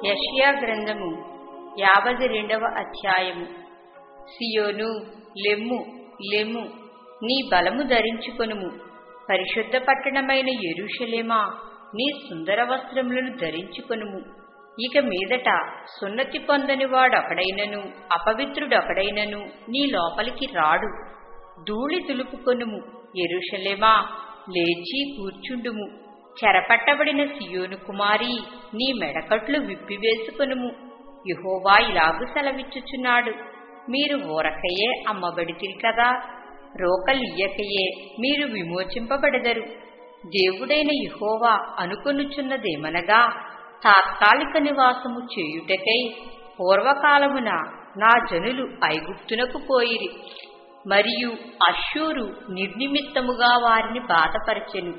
యెషయా గ్రంథము 52వ అధ్యాయము. సియోను, లెమ్ము, లెమ్ము, నీ బలము ధరించుకొనుము. పరిశుద్ధ పట్టణమైన యెరూషలేమా, నీ సుందర వస్త్రములను ధరించుకొనుము. ఇక మీదట సున్నతి పొందని వాడొకడైనను అపవిత్రుడొకడైనను నీ లోపలికి రాడు. ధూళి దులుపుకొనుము. యెరూషలేమా, లేచి కూర్చుండుము. చెరపట్టబడిన సియోను కుమారి, నీ మెడకట్లు విప్పివేసుకొనుము. యెహోవా ఇలాగు సెలవిచ్చుచున్నాడు, మీరు ఊరకయే అమ్మబడితిరి కదా, రోకలియ్యకయే మీరు విమోచింపబడెదరు. దేవుడైన యెహోవా అనుకొనుచున్నదేమనగా, తాత్కాలిక నివాసము చేయుటకై పూర్వకాలమున నా జనులు ఐగుప్తునకు పోయిరి, మరియు అష్షూరు నిర్నిమిత్తముగా వారిని బాధపరచెను.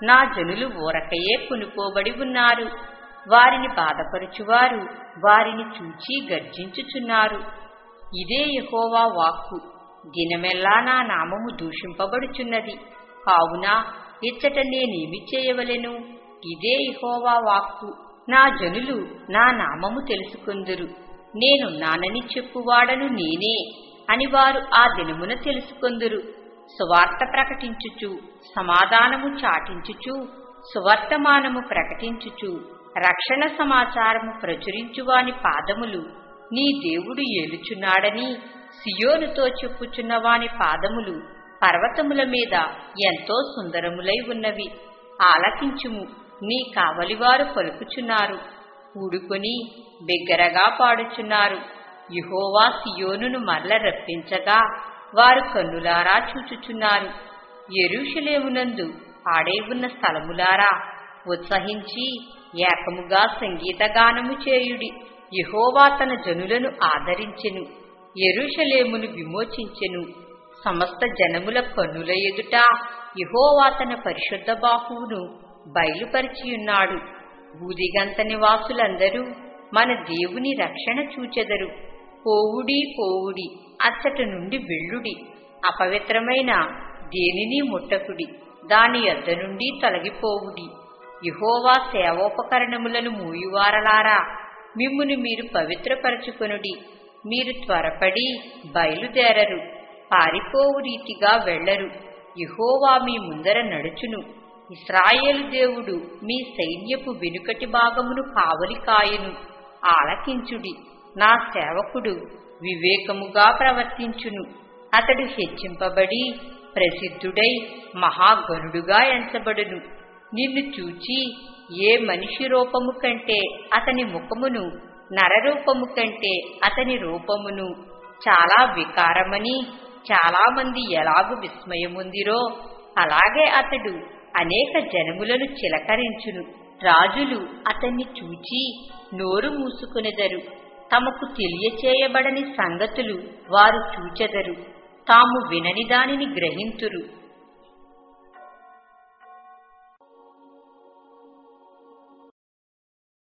నా జనులు ఊరకయే కొనుపోబడి ఉన్నారు. వారిని బాధపరుచువారు వారిని చూచి గర్జించుచున్నారు. ఇదే యెహోవా వాక్కు. దినమెల్లా నా నామము దూషింపబడుచున్నది. కావున ఇచ్చట నేనేమి చేయవలెను? ఇదే యెహోవా వాక్కు. నా జనులు నా నామము తెలుసుకొందురు. నేనున్నానని చెప్పువాడను నేనే అని వారు ఆ దినమున తెలుసుకొందురు. సువార్త ప్రకటించుచు, సమాధానము చాటించుచు, సువర్తమానము ప్రకటించుచు, రక్షణ సమాచారము ప్రచురించువాని పాదములు నీ దేవుడు ఏలుచున్నాడని సియోనుతో చెప్పుచున్నవాని పాదములు పర్వతముల మీద ఎంతో సుందరములై ఉన్నవి. ఆలకించుము, నీ కావలివారు పలుకుచున్నారు. కూడుకొని బిగ్గరగా పాడుచున్నారు. యెహోవా సియోనును మరల రప్పించగా వారు కన్నులారా చూచుచున్నారు. యెరూషలేమునందు పాడై ఉన్న స్థలములారా, ఉత్సహించి ఏకముగా సంగీతగానము చేయుడి. యెహోవా తన జనులను ఆదరించెను, యెరూషలేమును విమోచించెను. సమస్త జనముల కన్నుల ఎదుట యెహోవా తన పరిశుద్ధ బాహువును బయలుపరిచియున్నాడు. బూదిగంత నివాసులందరూ మన దేవుని రక్షణ చూచెదరు. పోవుడి, పోవుడి, అచ్చట నుండి వెళ్ళుడి. అపవిత్రమైన దేనిని ముట్టకుడి, దాని యొద్ద నుండి తొలగిపోవుడి. యెహోవా సేవోపకరణములను మూయువారలారా, మిమ్మును మీరు పవిత్రపరచుకొనుడి. మీరు త్వరపడి బయలుదేరరు, పారిపోవు రీతిగా వెళ్లరు. యెహోవా మీ ముందర నడుచును. ఇశ్రాయేలు దేవుడు మీ సైన్యపు వెనుకటి భాగమును కావలి కాయును. ఆలకించుడి, నా సేవకుడు వివేకముగా ప్రవర్తించును. అతడు హెచ్చింపబడి ప్రసిద్ధుడై మహాగణుడుగా ఎంచబడును. నిన్ను చూచి ఏ మనిషి రూపము కంటే అతని ముఖమును, నరరూపము కంటే అతని రూపమును చాలా వికారమని చాలా మంది ఎలాగు విస్మయముందిరో, అలాగే అతడు అనేక జనములను చిలకరించును. రాజులు అతన్ని చూచి నోరు మూసుకొనెదరు. తమకు తెలియచేయబడని సంగతులు వారు చూచెదరు. తాము వినని దానిని గ్రహింతురు.